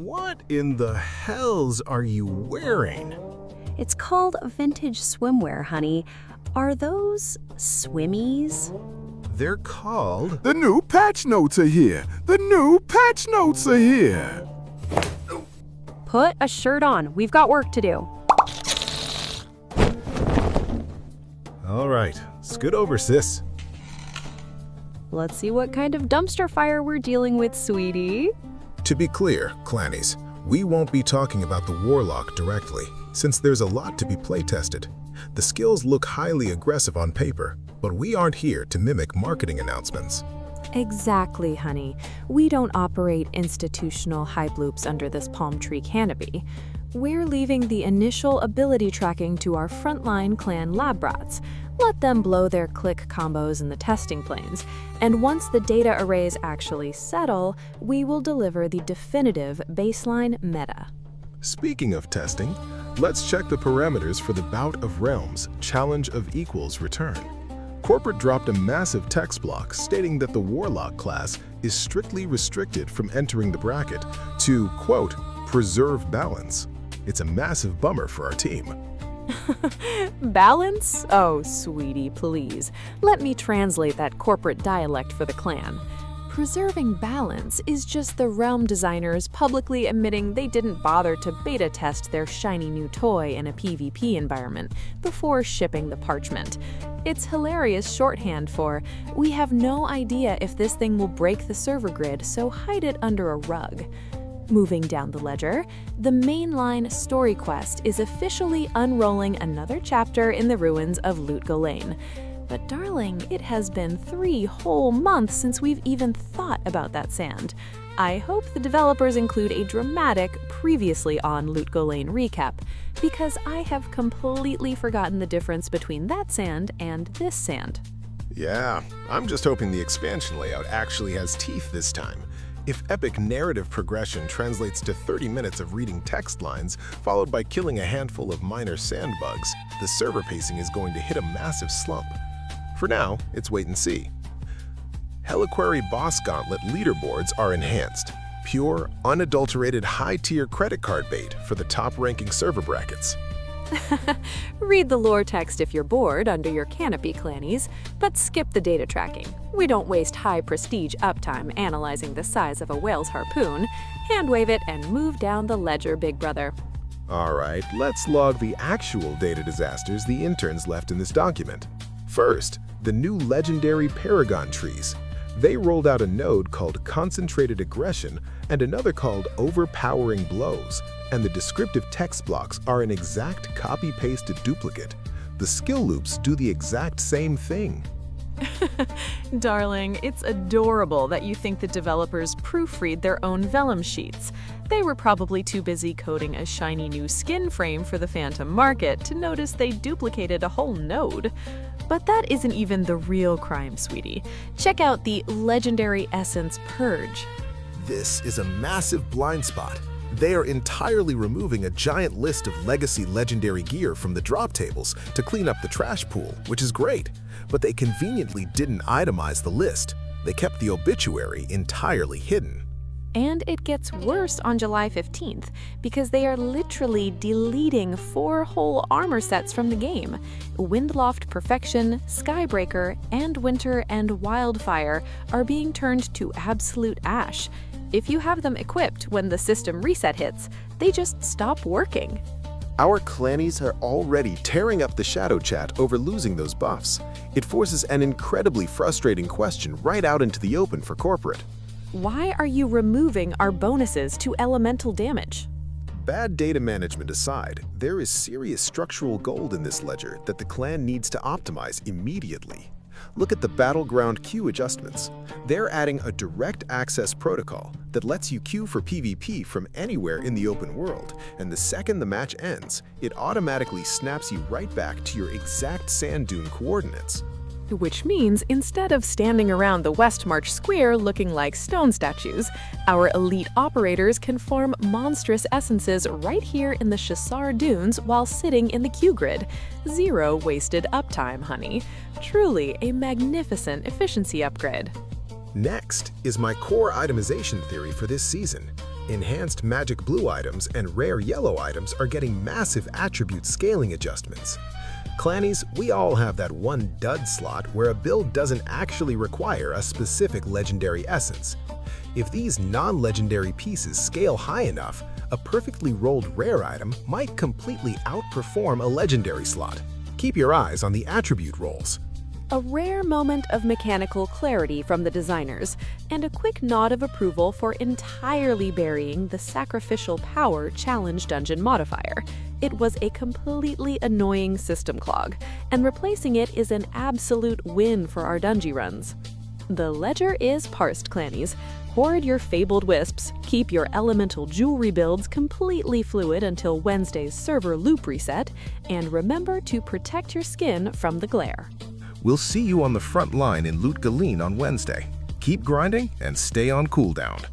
What in the hells are you wearing? It's called vintage swimwear, honey. Are those swimmies? They're called... The new patch notes are here. The new patch notes are here. Put a shirt on. We've got work to do. All right, scoot over, sis. Let's see what kind of dumpster fire we're dealing with, sweetie. To be clear, clannies, we won't be talking about the Warlock directly, since there's a lot to be play-tested. The skills look highly aggressive on paper, but we aren't here to mimic marketing announcements. Exactly, honey. We don't operate institutional hype loops under this palm tree canopy. We're leaving the initial ability tracking to our frontline clan lab brats. Let them blow their click combos in the testing planes, and once the data arrays actually settle, we will deliver the definitive baseline meta. Speaking of testing, let's check the parameters for the Bout of Realms Challenge of Equals return. Corporate dropped a massive text block stating that the Warlock class is strictly restricted from entering the bracket to, quote, preserve balance. It's a massive bummer for our team. Balance? Oh, sweetie, please. Let me translate that corporate dialect for the clan. Preserving balance is just the realm designers publicly admitting they didn't bother to beta test their shiny new toy in a PvP environment before shipping the parchment. It's hilarious shorthand for, we have no idea if this thing will break the server grid, so hide it under a rug. Moving down the ledger, the mainline story quest is officially unrolling another chapter in the ruins of Loot Ghislaine. But darling, it has been 3 whole months since we've even thought about that sand. I hope the developers include a dramatic previously on Loot Ghislaine recap, because I have completely forgotten the difference between that sand and this sand. Yeah, I'm just hoping the expansion layout actually has teeth this time. If epic narrative progression translates to 30 minutes of reading text lines, followed by killing a handful of minor sand bugs, the server pacing is going to hit a massive slump. For now, it's wait and see. Helliquary Boss Gauntlet leaderboards are enhanced. Pure, unadulterated high-tier credit card bait for the top-ranking server brackets. Read the lore text if you're bored under your canopy, clannies, but skip the data tracking. We don't waste high-prestige uptime analyzing the size of a whale's harpoon. Handwave it and move down the ledger, big brother. All right, let's log the actual data disasters the interns left in this document. First, the new Legendary Paragon trees. They rolled out a node called Concentrated Aggression and another called Overpowering Blows, and the descriptive text blocks are an exact copy-pasted duplicate. The skill loops do the exact same thing. Darling, it's adorable that you think the developers proofread their own vellum sheets. They were probably too busy coding a shiny new skin frame for the Phantom market to notice they duplicated a whole node. But that isn't even the real crime, sweetie. Check out the Legendary Essence Purge. This is a massive blind spot. They are entirely removing a giant list of legacy legendary gear from the drop tables to clean up the trash pool, which is great. But they conveniently didn't itemize the list. They kept the obituary entirely hidden. And it gets worse on July 15th, because they are literally deleting 4 whole armor sets from the game. Windloft Perfection, Skybreaker, and Winter and Wildfire are being turned to absolute ash. If you have them equipped when the system reset hits, they just stop working. Our clannies are already tearing up the shadow chat over losing those buffs. It forces an incredibly frustrating question right out into the open for corporate. Why are you removing our bonuses to elemental damage? Bad data management aside, there is serious structural gold in this ledger that the clan needs to optimize immediately. Look at the Battleground queue adjustments. They're adding a direct access protocol that lets you queue for PvP from anywhere in the open world, and the second the match ends, it automatically snaps you right back to your exact sand dune coordinates. Which means instead of standing around the West March Square looking like stone statues, our elite operators can form monstrous essences right here in the Chassar Dunes while sitting in the queue grid. 0 wasted uptime, honey. Truly a magnificent efficiency upgrade. Next is my core itemization theory for this season. Enhanced magic blue items and rare yellow items are getting massive attribute scaling adjustments. Clannies, we all have that one dud slot where a build doesn't actually require a specific legendary essence. If these non-legendary pieces scale high enough, a perfectly rolled rare item might completely outperform a legendary slot. Keep your eyes on the attribute rolls. A rare moment of mechanical clarity from the designers, and a quick nod of approval for entirely burying the sacrificial power challenge dungeon modifier. It was a completely annoying system clog, and replacing it is an absolute win for our dungeon runs. The ledger is parsed, clannies. Hoard your fabled wisps, keep your elemental jewelry builds completely fluid until Wednesday's server loop reset, and remember to protect your skin from the glare. We'll see you on the front line in Loot Galeen on Wednesday. Keep grinding and stay on cooldown.